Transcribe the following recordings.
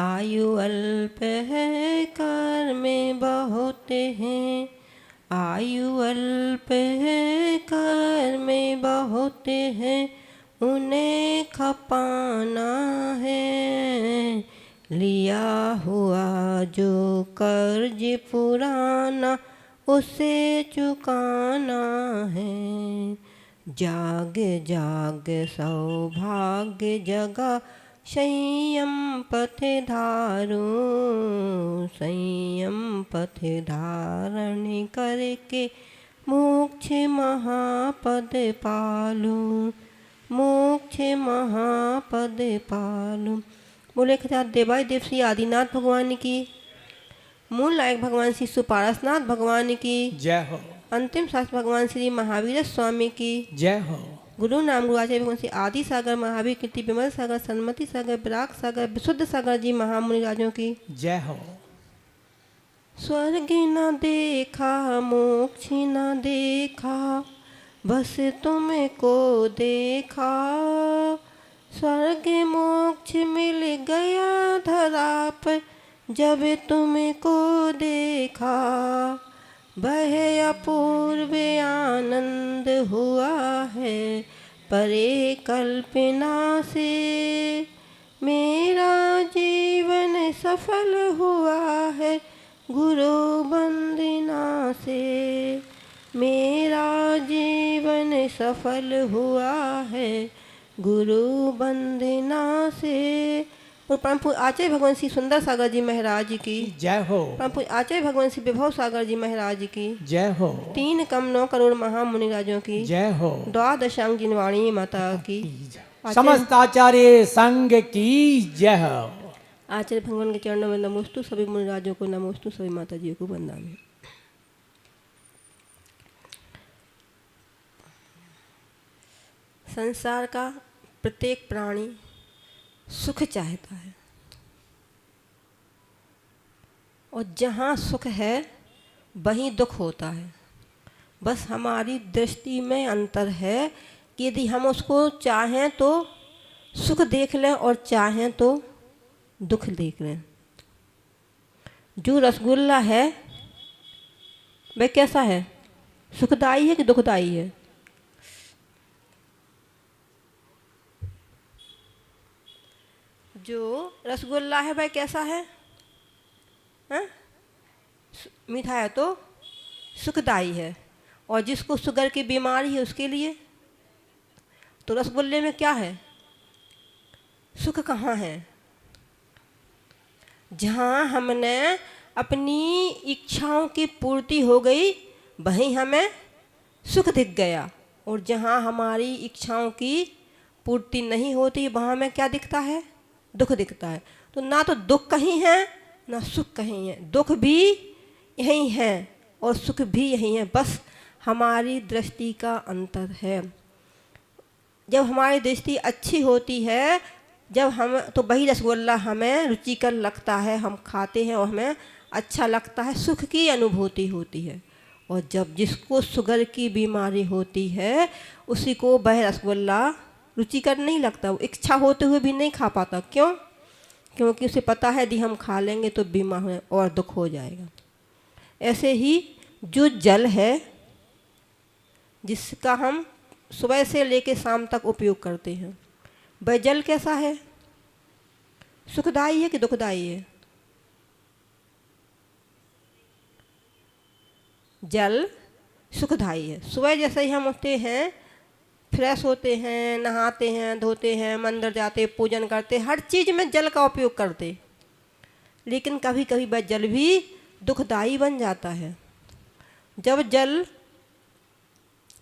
आयु अल्प है कर्म बहुत हैं, आयु अल्प है कर्म बहुत हैं, उन्हें खपाना है। लिया हुआ जो कर्ज पुराना उसे चुकाना है। जाग जाग सौभाग्य जगा संयम पथ धारो, संयम पथ धारण करके मोक्ष महापद पालो, मोक्ष महापद पालो। बोले खजात देवाय देव श्री आदिनाथ भगवान की, मूल नायक भगवान श्री सुपारसनाथ भगवान की जय हो। अंतिम शास्त्र भगवान श्री महावीर स्वामी की जय हो। गुरु नाम गुरुआचार्य भगवान श्री आदि सागर महावीर कीर्ति विमल सागर सन्मति सागर विराग सागर विशुद्ध सागर जी महामुनि राजों की जय हो। स्वर्ग न देखा मोक्ष न देखा, बस तुमको देखा। स्वर्ग मोक्ष मिल गया धरा पर जब तुमको देखा। वह अपूर्व आनंद हुआ है परे कल्पना से, मेरा जीवन सफल हुआ है गुरु वंदना से, मेरा जीवन सफल हुआ है गुरु वंदना से। परम पूज्य आचार्य भगवान श्री सुंदर सागर जी महाराज की जय हो। परम पूज्य आचार्य भगवान श्री विभव सागर जी महाराज की जय हो। 3 कम 9 करोड़ महामुनि राजों की जय हो। द्वादशांग जिनवाणी माता की समस्त आचार्य संघ की जय हो। आचार्य भगवान के चरणों में नमोस्तु, सभी मुनि राजों को नमोस्तु, सभी माता जी को वंदना। संसार का प्रत्येक प्राणी सुख चाहता है, और जहाँ सुख है वहीं दुख होता है। बस हमारी दृष्टि में अंतर है कि यदि हम उसको चाहें तो सुख देख लें और चाहें तो दुख देख लें। जो रसगुल्ला है वह कैसा है, सुखदायी है कि दुखदायी है? जो रसगुल्ला है वह कैसा है, हाँ? मीठा है तो सुखदायी है, और जिसको शुगर की बीमारी है उसके लिए तो रसगुल्ले में क्या है, सुख कहाँ है? जहाँ हमने अपनी इच्छाओं की पूर्ति हो गई वहीं हमें सुख दिख गया, और जहाँ हमारी इच्छाओं की पूर्ति नहीं होती वहाँ हमें क्या दिखता है, दुख दिखता है। तो ना तो दुख कहीं है ना सुख कहीं है, दुख भी यहीं है और सुख भी यहीं है, बस हमारी दृष्टि का अंतर है। जब हमारी दृष्टि अच्छी होती है, जब हम तो वही रसगुल्ला हमें रुचिकर लगता है, हम खाते हैं और हमें अच्छा लगता है, सुख की अनुभूति होती है। और जब जिसको शुगर की बीमारी होती है उसी को वह रसगुल्ला रुचिकर नहीं लगता, वो इच्छा होते हुए भी नहीं खा पाता। क्यों? क्योंकि उसे पता है यदि हम खा लेंगे तो बीमार हो और दुख हो जाएगा। ऐसे ही जो जल है जिसका हम सुबह से लेकर शाम तक उपयोग करते हैं, वह जल कैसा है, सुखदायी है कि दुखदायी है? जल सुखदायी है। सुबह जैसे ही हम उठते हैं, फ्रेश होते हैं, नहाते हैं, धोते हैं, मंदिर जाते, पूजन करते, हर चीज़ में जल का उपयोग करते, लेकिन कभी कभी वह जल भी दुखदायी बन जाता है। जब जल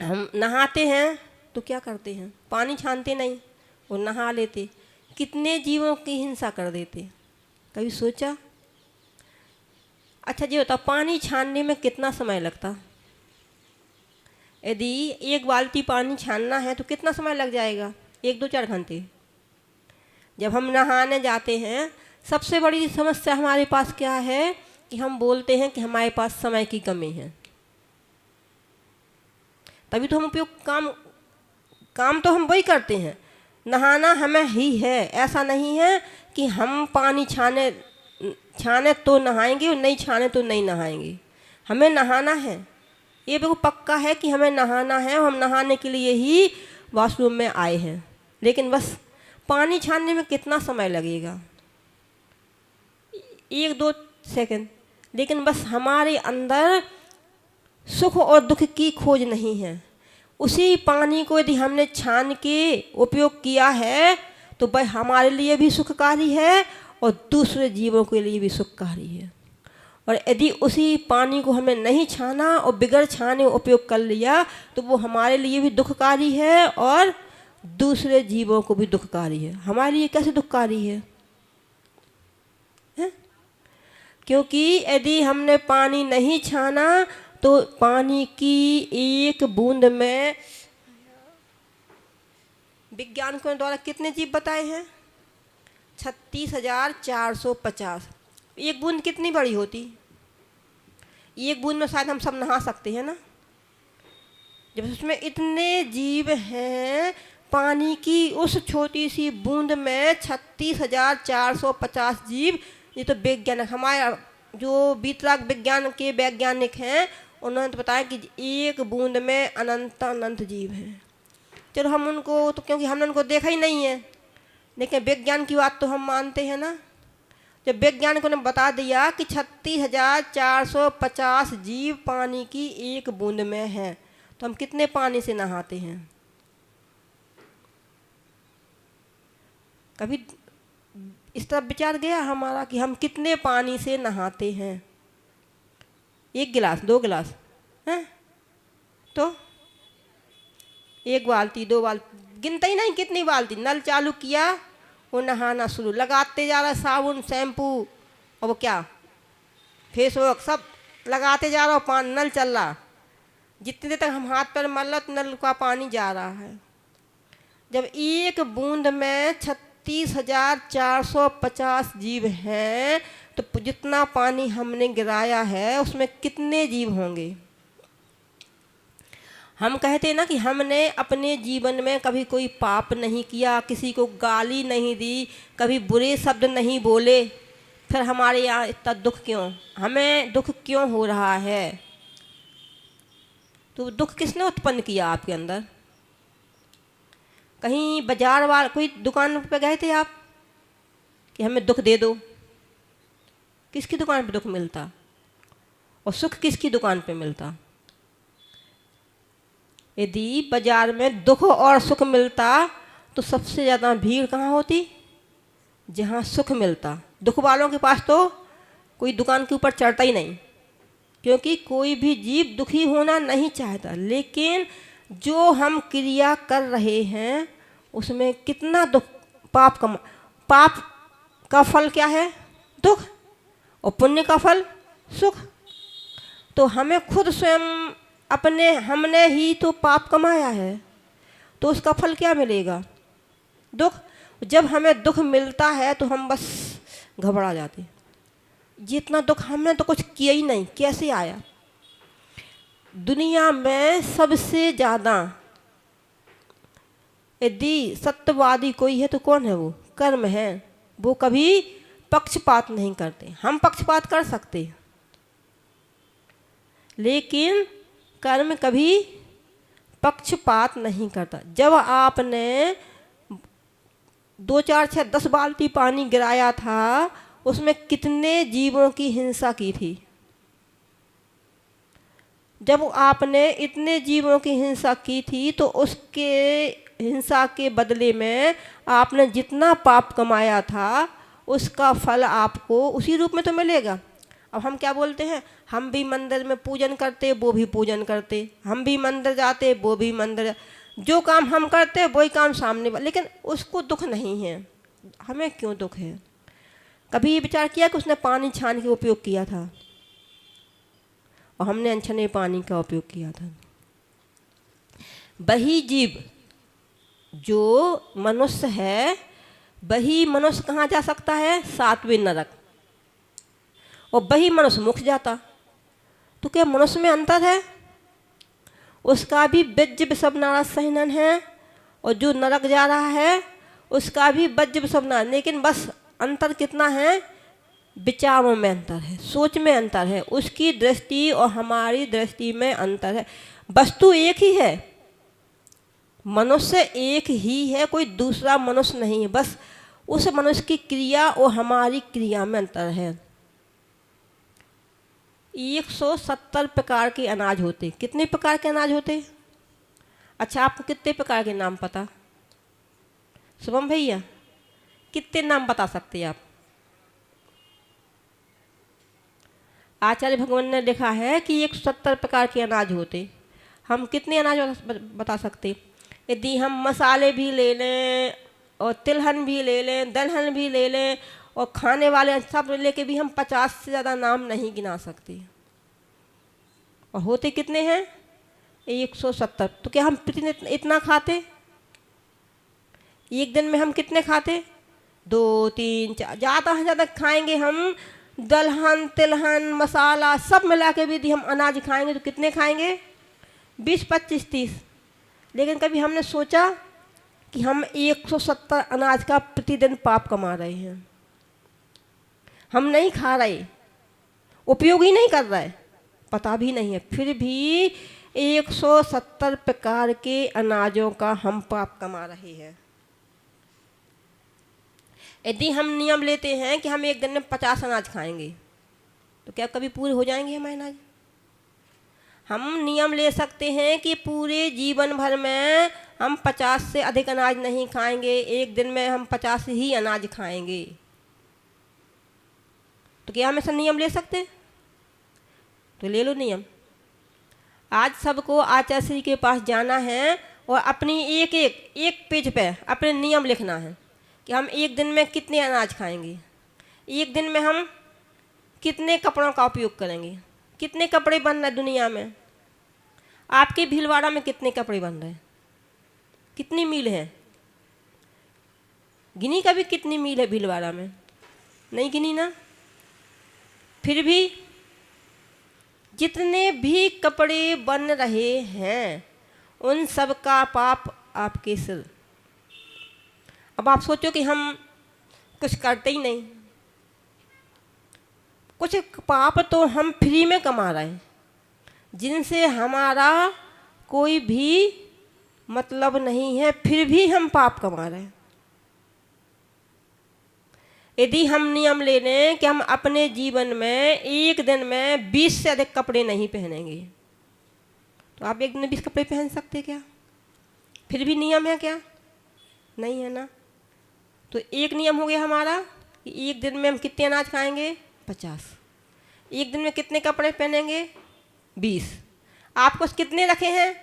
हम नहाते हैं तो क्या करते हैं, पानी छानते नहीं और नहा लेते, कितने जीवों की हिंसा कर देते, कभी सोचा? अच्छा जी होता, पानी छानने में कितना समय लगता? यदि 1 बाल्टी पानी छानना है तो कितना समय लग जाएगा? 1, 2, 4 घंटे। जब हम नहाने जाते हैं, सबसे बड़ी समस्या हमारे पास क्या है कि हम बोलते हैं कि हमारे पास समय की कमी है, तभी तो हम उपयोग काम तो हम वही करते हैं, नहाना हमें ही है। ऐसा नहीं है कि हम पानी छाने तो नहाएंगे और नहीं छाने तो नहीं नहाएंगे। हमें नहाना है, ये बिल्कुल पक्का है कि हमें नहाना है और हम नहाने के लिए ही वॉशरूम में आए हैं। लेकिन बस पानी छानने में कितना समय लगेगा, 1-2 सेकंड। लेकिन बस हमारे अंदर सुख और दुख की खोज नहीं है। उसी पानी को यदि हमने छान के उपयोग किया है तो वह हमारे लिए भी सुखकारी है और दूसरे जीवों के लिए भी सुखकारी है। और यदि उसी पानी को हमें नहीं छाना और बिगड़ छाने उपयोग कर लिया तो वो हमारे लिए भी दुखकारी है और दूसरे जीवों को भी दुखकारी है। हमारे लिए कैसे दुखकारी है? क्योंकि यदि हमने पानी नहीं छाना तो पानी की एक बूंद में वैज्ञानिकों द्वारा कितने जीव बताए हैं? 36,450। एक बूंद कितनी बड़ी होती? एक बूंद में शायद हम सब नहा सकते हैं ना। जब उसमें इतने जीव हैं, पानी की उस छोटी सी बूंद में 36,450 जीव। ये तो वैज्ञानिक, हमारे जो वीतराग विज्ञान के वैज्ञानिक हैं, उन्होंने तो बताया कि एक बूंद में अनंत अनंत जीव हैं। चलो हम उनको तो, क्योंकि हमने उनको देखा ही नहीं है, लेकिन विज्ञान की बात तो हम मानते हैं ना। जब वैज्ञानिकों ने बता दिया कि 36,450 जीव पानी की एक बूंद में हैं, तो हम कितने पानी से नहाते हैं? कभी इस तरफ विचार गया हमारा कि हम कितने पानी से नहाते हैं? 1 गिलास, 2 गिलास हैं? तो 1 बाल्टी, 2 बाल्टी, गिनते ही नहीं कितनी बाल्टी। नल चालू किया, वो नहाना शुरू, लगाते जा रहा साबुन, शैम्पू और वो क्या, फेस वॉश सब लगाते जा रहा, पानी नल चल रहा। जितनी देर तक हम हाथ पैर मल रहे नल का पानी जा रहा है। जब एक बूंद में 36,450 जीव हैं तो जितना पानी हमने गिराया है उसमें कितने जीव होंगे? हम कहते हैं ना कि हमने अपने जीवन में कभी कोई पाप नहीं किया, किसी को गाली नहीं दी, कभी बुरे शब्द नहीं बोले, फिर हमारे यहाँ इतना दुख क्यों? हमें दुख क्यों हो रहा है? तो दुख किसने उत्पन्न किया आपके अंदर? कहीं बाजार वाला कोई दुकान पे गए थे आप कि हमें दुख दे दो? किसकी दुकान पे दुख मिलता और सुख किसकी दुकान पे मिलता? यदि बाजार में दुख और सुख मिलता तो सबसे ज़्यादा भीड़ कहाँ होती? जहाँ सुख मिलता। दुख वालों के पास तो कोई दुकान के ऊपर चढ़ता ही नहीं, क्योंकि कोई भी जीव दुखी होना नहीं चाहता। लेकिन जो हम क्रिया कर रहे हैं उसमें कितना दुख, पाप का फल क्या है? दुख, और पुण्य का फल सुख। तो हमें खुद स्वयं हमने ही तो पाप कमाया है, तो उसका फल क्या मिलेगा? दुख। जब हमें दुख मिलता है तो हम बस घबरा जाते, जितना दुख हमने तो कुछ किया ही नहीं, कैसे आया? दुनिया में सबसे ज़्यादा यदि सत्यवादी कोई है तो कौन है? वो कर्म है। वो कभी पक्षपात नहीं करते। हम पक्षपात कर सकते हैं, लेकिन कर्म कभी पक्षपात नहीं करता। जब आपने 2, 4, 6, 10 बाल्टी पानी गिराया था, उसमें कितने जीवों की हिंसा की थी? जब आपने इतने जीवों की हिंसा की थी तो उसके हिंसा के बदले में आपने जितना पाप कमाया था उसका फल आपको उसी रूप में तो मिलेगा। अब हम क्या बोलते हैं? हम भी मंदिर में पूजन करते, वो भी पूजन करते, हम भी मंदिर जाते, वो भी मंदिर, जो काम हम करते वही काम सामने, लेकिन उसको दुख नहीं है। हमें क्यों दुख है? कभी ये विचार किया कि उसने पानी छान के उपयोग किया था और हमने अनछने पानी का उपयोग किया था? वही जीव जो मनुष्य है, वही मनुष्य कहाँ जा सकता है? 7वें नरक। और वही मनुष्य मुख जाता। तो क्या मनुष्य में अंतर है? उसका भी बीज विषम नारद सहनन है, और जो नरक जा रहा है उसका भी वज्र समान, लेकिन बस अंतर कितना है, विचारों में अंतर है, सोच में अंतर है, उसकी दृष्टि और हमारी दृष्टि में अंतर है। वस्तु एक ही है, मनुष्य एक ही है, कोई दूसरा मनुष्य नहीं है, बस उस मनुष्य की क्रिया और हमारी क्रिया में अंतर है। 170 प्रकार के अनाज होते। कितने प्रकार के अनाज होते? अच्छा, आपको कितने प्रकार के नाम पता? शुभम भैया, कितने नाम बता सकते हैं आप? आचार्य भगवान ने लिखा है कि 170 प्रकार के अनाज होते। हम कितने अनाज बता सकते? यदि हम मसाले भी ले लें और तिलहन भी ले लें, दलहन भी ले लें और खाने वाले सब लेके भी हम 50 से ज़्यादा नाम नहीं गिना सकते। और होते कितने हैं? 170। तो क्या हम प्रतिदिन इतना खाते? एक दिन में हम कितने खाते? 2 3 4, ज़्यादा से ज़्यादा खाएंगे हम। दलहन तिलहन मसाला सब मिला के भी यदि हम अनाज खाएंगे तो कितने खाएंगे? 20 25 30। लेकिन कभी हमने सोचा कि हम 170 अनाज का प्रतिदिन पाप कमा रहे हैं? हम नहीं खा रहे, उपयोग ही नहीं कर रहे, पता भी नहीं है, फिर भी 170 प्रकार के अनाजों का हम पाप कमा रहे हैं। यदि हम नियम लेते हैं कि हम एक दिन में 50 अनाज खाएंगे, तो क्या कभी पूरे हो जाएंगे हमारे अनाज? हम नियम ले सकते हैं कि पूरे जीवन भर में हम 50 से अधिक अनाज नहीं खाएंगे, एक दिन में हम 50 ही अनाज खाएंगे। तो क्या हम ऐसा नियम ले सकते? तो ले लो नियम। आज सबको आचार्य श्री के पास जाना है और अपनी एक पेज पे अपने नियम लिखना है कि हम एक दिन में कितने अनाज खाएंगे, एक दिन में हम कितने कपड़ों का उपयोग करेंगे, कितने कपड़े बन रहे दुनिया में। आपके भीलवाड़ा में कितने कपड़े बन रहे हैं? कितनी मील है? गिनी कभी कितनी मील है भीलवाड़ा में? नहीं गिनी ना। फिर भी जितने भी कपड़े बन रहे हैं उन सब का पाप आपके सिर। अब आप सोचो कि हम कुछ करते ही नहीं, कुछ पाप तो हम फ्री में कमा रहे हैं जिनसे हमारा कोई भी मतलब नहीं है, फिर भी हम पाप कमा रहे हैं। यदि हम नियम ले लें कि हम अपने जीवन में एक दिन में 20 से अधिक कपड़े नहीं पहनेंगे, तो आप एक दिन में 20 कपड़े पहन सकते क्या? फिर भी नियम है क्या? नहीं है ना। तो एक नियम हो गया हमारा कि एक दिन में हम कितने अनाज खाएंगे? 50। एक दिन में कितने कपड़े पहनेंगे? 20। आपको कितने रखे हैं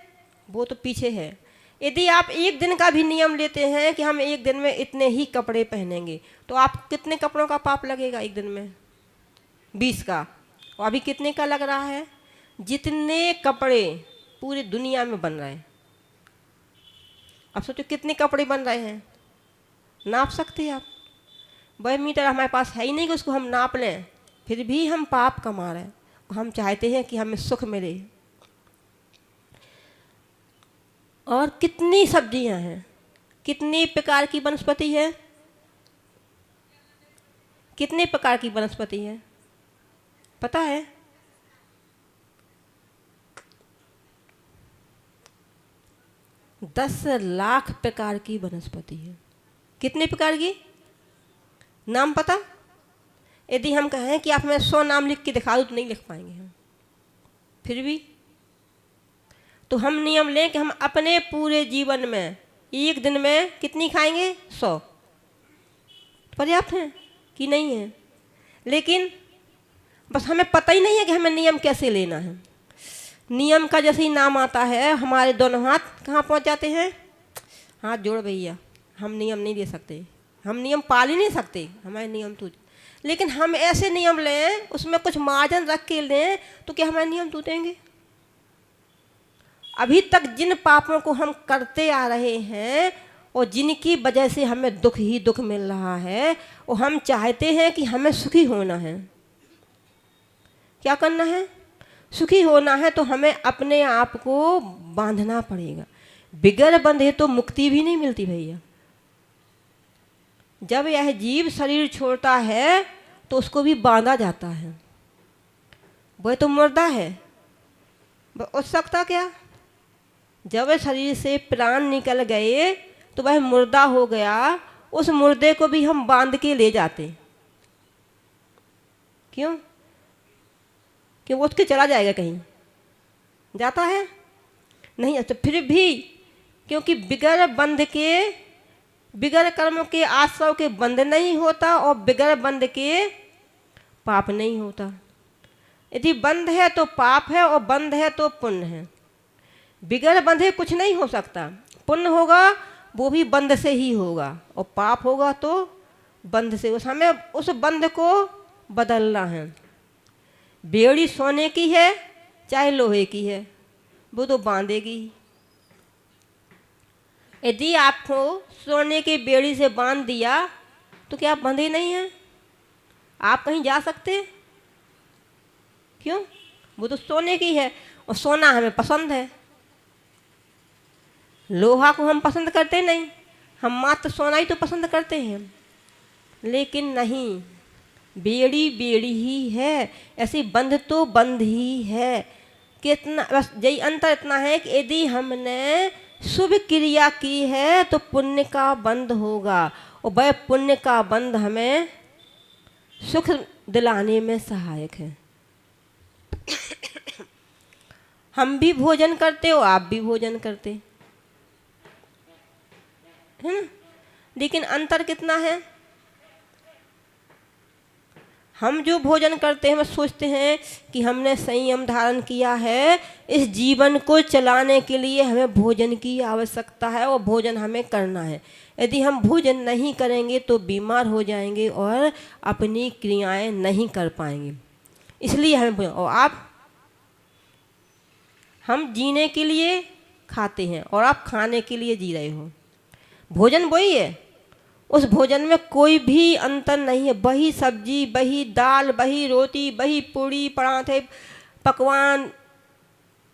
वो तो पीछे है। यदि आप एक दिन का भी नियम लेते हैं कि हम एक दिन में इतने ही कपड़े पहनेंगे, तो आप कितने कपड़ों का पाप लगेगा एक दिन में? 20 का। और अभी कितने का लग रहा है? जितने कपड़े पूरी दुनिया में बन रहे हैं। अब सोचो कितने कपड़े बन रहे हैं, नाप सकते हैं आप? वह मीटर हमारे पास है ही नहीं कि उसको हम नाप लें, फिर भी हम पाप कमा रहे हैं। हम चाहते हैं कि हमें सुख मिले। और कितनी सब्जियां हैं, कितनी प्रकार की वनस्पति है, कितने प्रकार की वनस्पति है पता है? 10 लाख प्रकार की वनस्पति है। कितने प्रकार की? नाम पता? यदि हम कहें कि आप हमें 100 नाम लिख के दिखा दो तो नहीं लिख पाएंगे हम। फिर भी तो हम नियम लें कि हम अपने पूरे जीवन में एक दिन में कितनी खाएंगे? 100। पर्याप्त है कि नहीं है? लेकिन बस हमें पता ही नहीं है कि हमें नियम कैसे लेना है। नियम का जैसे ही नाम आता है हमारे दोनों हाथ कहाँ पहुँच जाते हैं? हाथ जोड़ भैया, हम नियम नहीं दे सकते, हम नियम पाल ही नहीं सकते, हमारे नियम तो। लेकिन हम ऐसे नियम लें उसमें कुछ मार्जिन रख के लें तो क्या हमारे नियम टूटेंगे? अभी तक जिन पापों को हम करते आ रहे हैं और जिनकी वजह से हमें दुख ही दुख मिल रहा है, और हम चाहते हैं कि हमें सुखी होना है। क्या करना है? सुखी होना है तो हमें अपने आप को बांधना पड़ेगा। बिगर बंधे तो मुक्ति भी नहीं मिलती भैया। जब यह जीव शरीर छोड़ता है तो उसको भी बांधा जाता है। वह तो मुर्दा है, वह उठ सकता क्या? जब वह शरीर से प्राण निकल गए तो वह मुर्दा हो गया। उस मुर्दे को भी हम बांध के ले जाते। क्यों? कि वो उठ के चला जाएगा कहीं? जाता है नहीं। तो फिर भी क्योंकि बिगर बंध के, बिगर कर्म के आश्रव के बंध नहीं होता और बिगर बंध के पाप नहीं होता। यदि बंध है तो पाप है और बंध है तो पुण्य है। बिगर बंधे कुछ नहीं हो सकता। पुण्य होगा वो भी बंध से ही होगा और पाप होगा तो बंध से। हमें उस बंध को बदलना है। बेड़ी सोने की है चाहे लोहे की है, वो तो बांधेगी। यदि आपको सोने की बेड़ी से बांध दिया तो क्या आप बंधे नहीं हैं? आप कहीं जा सकते? क्यों? वो तो सोने की है और सोना हमें पसंद है। लोहा को हम पसंद करते नहीं, हम मात्र सोना ही तो पसंद करते हैं। लेकिन नहीं, बेड़ी बेड़ी ही है, ऐसी बंध तो बंध ही है। कितना बस यही अंतर इतना है कि यदि हमने शुभ क्रिया की है तो पुण्य का बंध होगा और वह पुण्य का बंध हमें सुख दिलाने में सहायक है। हम भी भोजन करते हो, आप भी भोजन करते है ना, लेकिन अंतर कितना है? हम जो भोजन करते हैं हम सोचते हैं कि हमने संयम धारण किया है, इस जीवन को चलाने के लिए हमें भोजन की आवश्यकता है और भोजन हमें करना है। यदि हम भोजन नहीं करेंगे तो बीमार हो जाएंगे और अपनी क्रियाएं नहीं कर पाएंगे। इसलिए हमें, और आप, हम जीने के लिए खाते हैं और आप खाने के लिए जी रहे हो। भोजन वही है, उस भोजन में कोई भी अंतर नहीं है। वही सब्जी, वही दाल, वही रोटी, वही पूड़ी, पराठे, पकवान,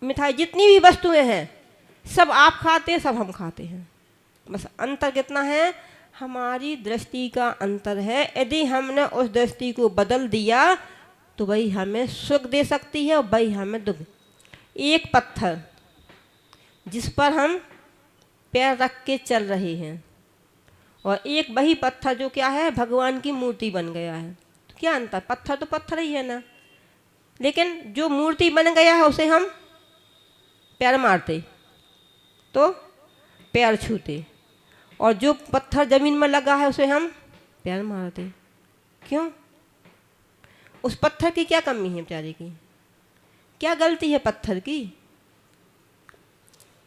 मिठाई, जितनी भी वस्तुएं हैं सब आप खाते हैं, सब हम खाते हैं। बस अंतर कितना है? हमारी दृष्टि का अंतर है। यदि हमने उस दृष्टि को बदल दिया तो वही हमें सुख दे सकती है और वही हमें दुख। एक पत्थर जिस पर हम पैर रख के चल रहे हैं और एक वही पत्थर जो क्या है, भगवान की मूर्ति बन गया है, तो क्या अंतर? पत्थर तो पत्थर ही है ना। लेकिन जो मूर्ति बन गया है उसे हम पैर मारते तो पैर छूते, और जो पत्थर जमीन में लगा है उसे हम पैर मारते। क्यों? उस पत्थर की क्या कमी है बेचारे की? क्या गलती है पत्थर की?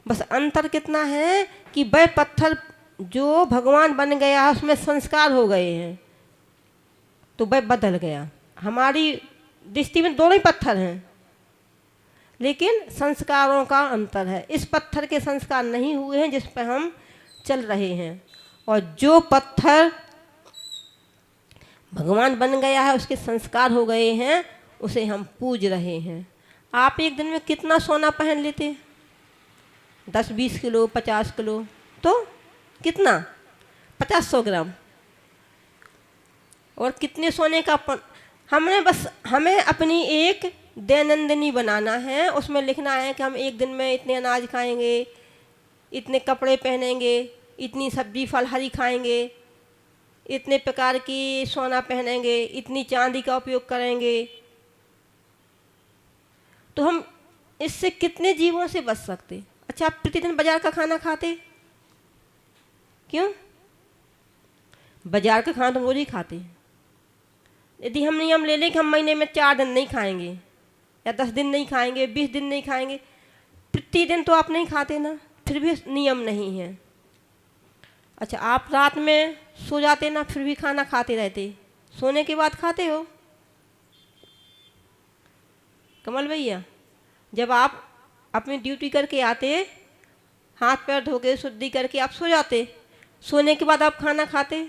बस अंतर कितना है कि वह पत्थर जो भगवान बन गया है उसमें संस्कार हो गए हैं तो वह बदल गया। हमारी दृष्टि में दोनों ही पत्थर हैं लेकिन संस्कारों का अंतर है। इस पत्थर के संस्कार नहीं हुए हैं जिस पर हम चल रहे हैं, और जो पत्थर भगवान बन गया है उसके संस्कार हो गए हैं, उसे हम पूज रहे हैं। आप एक दिन में कितना सोना पहन लेते? 10-20 किलो, 50 किलो, तो कितना? 50-100 ग्राम। और कितने सोने का हमें अपनी एक दैनंदिनी बनाना है। उसमें लिखना है कि हम एक दिन में इतने अनाज खाएंगे, इतने कपड़े पहनेंगे, इतनी सब्जी फल हरी खाएंगे, इतने प्रकार की सोना पहनेंगे, इतनी चांदी का उपयोग करेंगे। तो हम इससे कितने जीवों से बच सकते? अच्छा, आप प्रतिदिन बाजार का खाना खाते? क्यों? बाजार का खाना तो रोज ही खाते हैं। यदि हम नियम ले लें कि हम महीने में 4 दिन नहीं खाएंगे या 10 दिन नहीं खाएंगे, 20 दिन नहीं खाएंगे, प्रतिदिन तो आप नहीं खाते ना, फिर भी नियम नहीं है। अच्छा, आप रात में सो जाते ना, फिर भी खाना खाते रहते, सोने के बाद खाते हो? कमल भैया, जब आप अपनी ड्यूटी करके आते, हाथ पैर धो के शुद्धि करके आप सो जाते, सोने के बाद आप खाना खाते?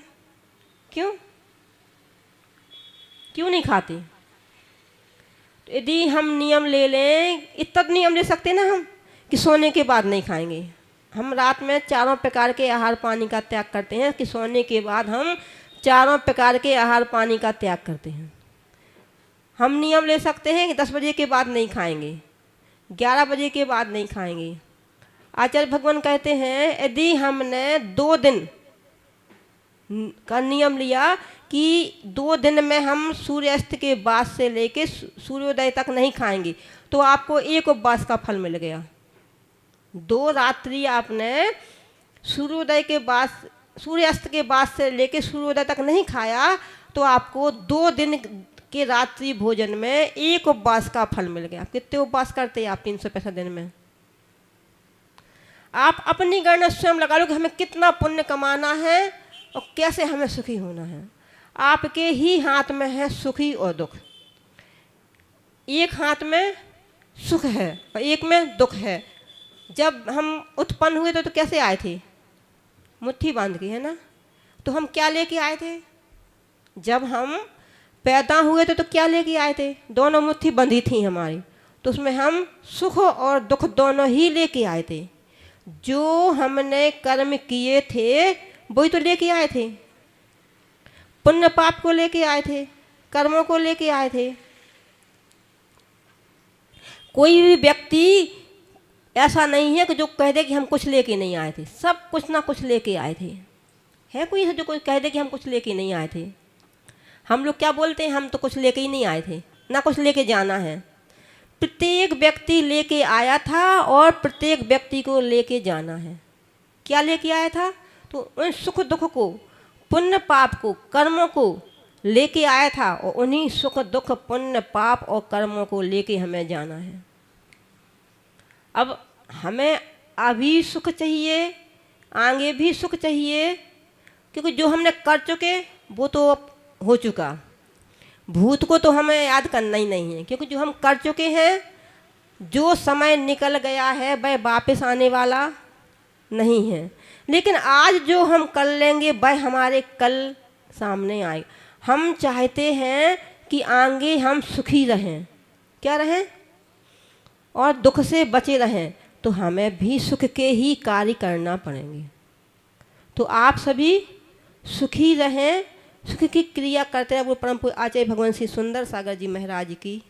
क्यों? क्यों नहीं खाते? तो यदि हम नियम ले लें, इतना नियम ले सकते ना हम कि सोने के बाद नहीं खाएंगे। हम रात में 4 प्रकार के आहार पानी का त्याग करते हैं कि सोने के बाद हम चारों प्रकार के आहार पानी का त्याग करते हैं। हम नियम ले सकते हैं कि 10 बजे के बाद नहीं खाएंगे, 11 बजे के बाद नहीं खाएंगे। आचार्य भगवान कहते हैं यदि हमने 2 दिन का नियम लिया कि 2 दिन में हम सूर्यास्त के बाद से लेके सूर्योदय तक नहीं खाएंगे, तो आपको एक उपवास का फल मिल गया। 2 रात्रि आपने सूर्योदय के बाद, सूर्यास्त के बाद से लेके सूर्योदय तक नहीं खाया, तो आपको 2 दिन के रात्रि भोजन में एक उपवास का फल मिल गया। आप कितने उपवास करते हैं आप 365 दिन में? आप अपनी गणना स्वयं लगा लो कि हमें कितना पुण्य कमाना है और कैसे हमें सुखी होना है। आपके ही हाथ में है सुखी और दुख। एक हाथ में सुख है और एक में दुख है। जब हम उत्पन्न हुए तो कैसे आए थे? मुट्ठी बांध के, है ना? तो हम क्या लेके आए थे? जब हम पैदा हुए थे तो क्या लेके आए थे? दोनों मुट्ठी बंधी थी हमारी, तो उसमें हम सुख और दुख दोनों ही लेके आए थे। जो हमने कर्म किए थे वही तो लेके आए थे। पुण्य पाप को लेके आए थे, कर्मों को लेके आए थे। कोई भी व्यक्ति ऐसा नहीं है कि जो कह दे कि हम कुछ लेके नहीं आए थे। सब कुछ ना कुछ लेके आए थे। है कोई ऐसा जो कोई कह दे कि हम कुछ लेके नहीं आए थे? हम लोग क्या बोलते हैं, हम तो कुछ लेके ही नहीं आए थे, ना कुछ लेके जाना है। प्रत्येक व्यक्ति लेके आया था और प्रत्येक व्यक्ति को लेके जाना है। क्या लेके आया था? तो उन सुख दुख को, पुण्य पाप को, कर्मों को लेके आया था और उन्हीं सुख दुख पुण्य पाप और कर्मों को लेके हमें जाना है। अब हमें अभी सुख चाहिए, आगे भी सुख चाहिए, क्योंकि जो हमने कर चुके वो तो हो चुका। भूत को तो हमें याद करना ही नहीं है, क्योंकि जो हम कर चुके हैं, जो समय निकल गया है वह वापस आने वाला नहीं है। लेकिन आज जो हम कर लेंगे वह हमारे कल सामने आए। हम चाहते हैं कि आगे हम सुखी रहें, क्या रहें, और दुख से बचे रहें, तो हमें भी सुख के ही कार्य करना पड़ेंगे। तो आप सभी सुखी रहें, सुख की क्रिया करते रहे। वो परम पूज्य आचार्य भगवान श्री सुंदर सागर जी महाराज की